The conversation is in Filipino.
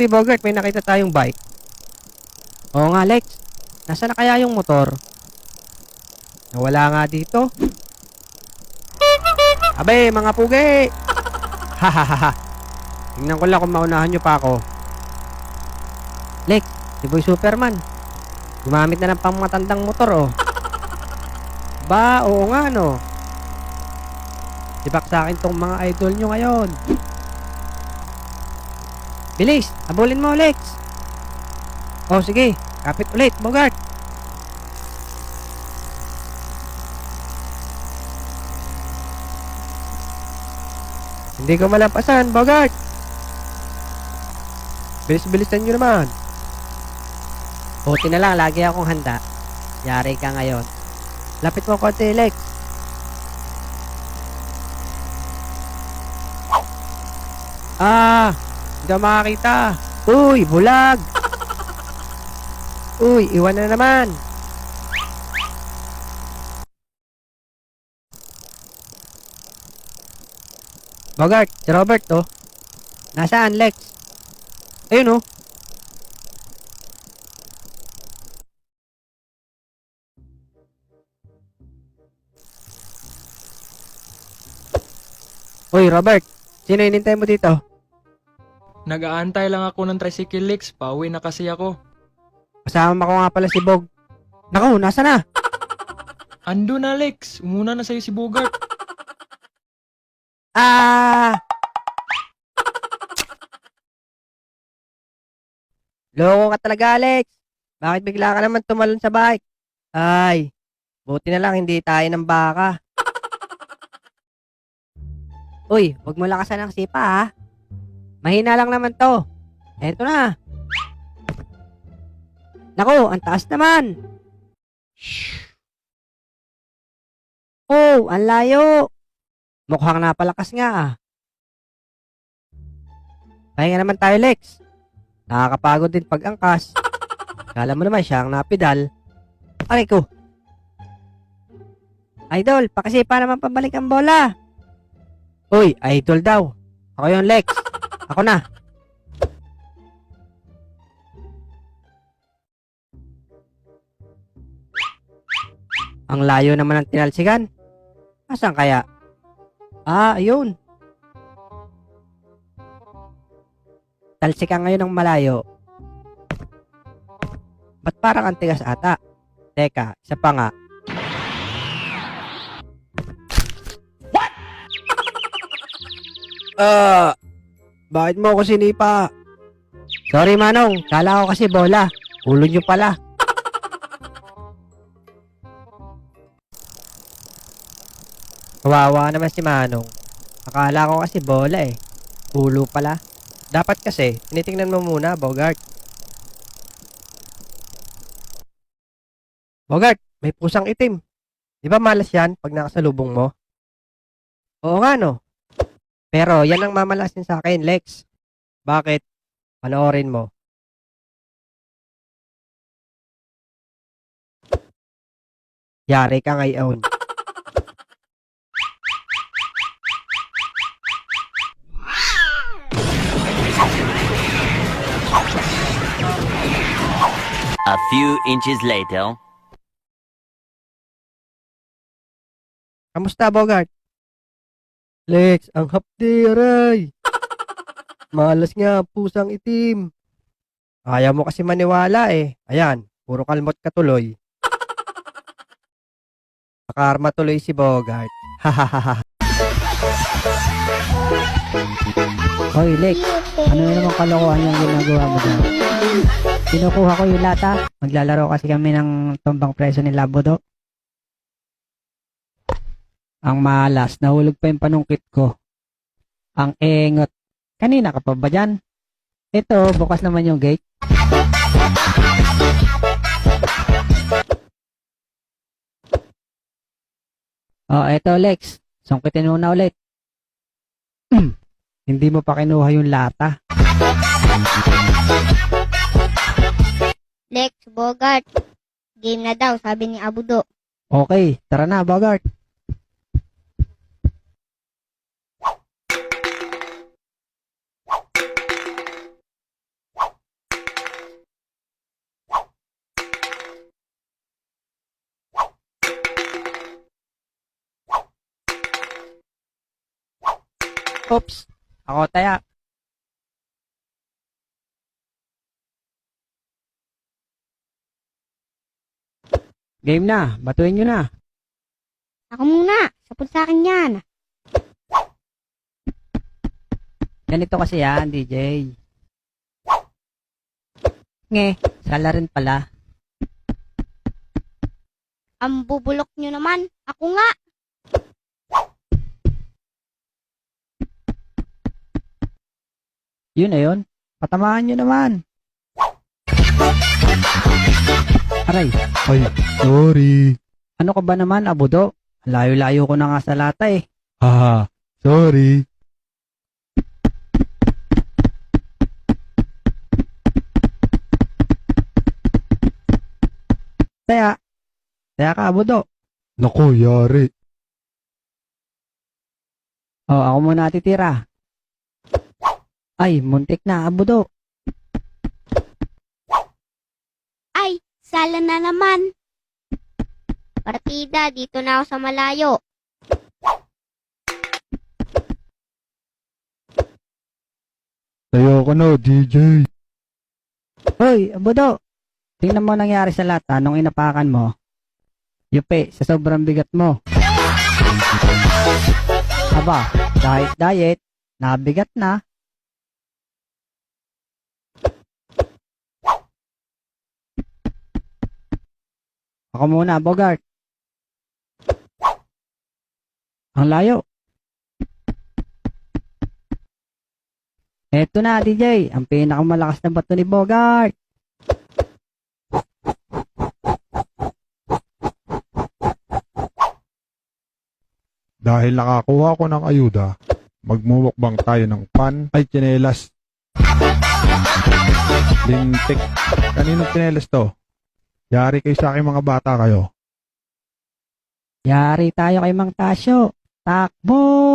Buti Bogart, may nakita tayong bike. Oo nga Lex, nasa na kaya yung motor? Nawala nga dito. Abe, mga pugi! Hahaha. Tingnan ko lang kung maunahan nyo pa ako. Lex, si Boy Superman. Gumamit na ng pangmatandang motor oh. Ba, oo nga no. Sibak sa akin tong mga idol nyo ngayon. Bilis, abulin mo Lex. Oh sige, kapit ulit Bogart. Hindi ko malampasan Bogart. Bilis-bilisan nyo naman. Buti na lang, lagi akong handa. Yari ka ngayon. Lapit mo konti Lex. Hindi ako makakita. Uy, bulag. Uy, iwan na naman. Bogart, si Robert oh. Nasaan Lex? Ayun oh. Uy Robert, sino inintay mo dito? Nag-aantay lang ako ng tricycle Lex, pauwi na kasi ako. Kasama ko nga pala si Bog. Naku, nasa na? Ando na Lex, umuna na sa'yo si Bogart. Ah! Loko ka talaga, Alex. Bakit bigla ka naman tumalon sa bike? Ay, buti na lang hindi tayo ng baka. Uy, huwag mo lakasan ang sipa ha. Mahina lang naman to. Eto na. Naku, ang taas naman. Oh, ang layo. Mukhang napalakas nga ah. Pahinga naman tayo, Lex. Nakakapagod din pag-angkas. Kala mo naman siya ang napidal. Aray ko. Idol, pakisipa naman pabalik ang bola. Uy, idol daw. Ako yung Lex. Ako na. Ang layo naman ng tinalsikan. Asan kaya? Ayun. Talsikan ngayon ng malayo. Ba't parang ang tigas ata? Teka, isa pa nga. Bakit mo ako sinipa? Sorry Manong, kala ko kasi bola. Ulo nyo pala. Kawawa naman si Manong. Akala ko kasi bola eh. Ulo pala. Dapat kasi, tinitingnan mo muna, Bogart. Bogart, may pusang itim. Di ba malas yan pag nakasalubong mo? Oo nga no. Pero yan ang mamalasin sa akin, Lex. Bakit? Panoorin mo. Yari ka ngayon. A few inches later. Kamusta, Bogart? Lex, ang hapdi, aray. Malas nga, pusang itim. Ayaw mo kasi maniwala eh. Ayan, puro kalmot ka tuloy. Nakarma tuloy si Bogart. Hahaha. Hoy Lex, ano na naman kalokohan yung ginagawa mo dyan? Kinukuha ko yung lata. Maglalaro kasi kami ng tumbang preso ni Labodo. Ang malas, nahulog pa yung panungkit ko. Ang engot. Kanina ka pa ba dyan? Ito, bukas naman yung gate. Oh, eto Lex. Sungkitin mo na ulit. Hindi mo pa kinuha yung lata. Lex, Bogart. Game na daw, sabi ni Abudo. Okay, tara na, Bogart. Oops, ako taya. Game na, batuin nyo na. Ako muna. Sapul sa akin yan. Ganito kasi yan, DJ. Nge, sala rin pala. Ang bubulok nyo naman. Ako nga. Yun na yun. Patamaan nyo naman. Aray, Ay, sorry. ano ka ba naman, Abudo? Layo-layo ko na nga sa lata eh. Haha, sorry. Taya. Taya ka, Abudo. Naku, yari. O, ako muna titira. Ay, muntik na, Abudo. Ay, sala na naman. Partida, dito na ako sa malayo. Tayo ko na, DJ. Hoy, Abudo. Tingnan mo nangyari sa lata nung inapakan mo. Yupi, sa sobrang bigat mo. Aba, diet, nabigat na. Ako muna, Bogart. Ang layo. Eto na, DJ. Ang pinakamalakas na bato ni Bogart. Dahil nakakuha ko ng ayuda, magmumukbang tayo ng pan ay tsinelas. Lintik. Kaninong tsinelas to? Yari kayo sa aking mga bata kayo. Yari tayo kay Mang Tasyo. Takbo!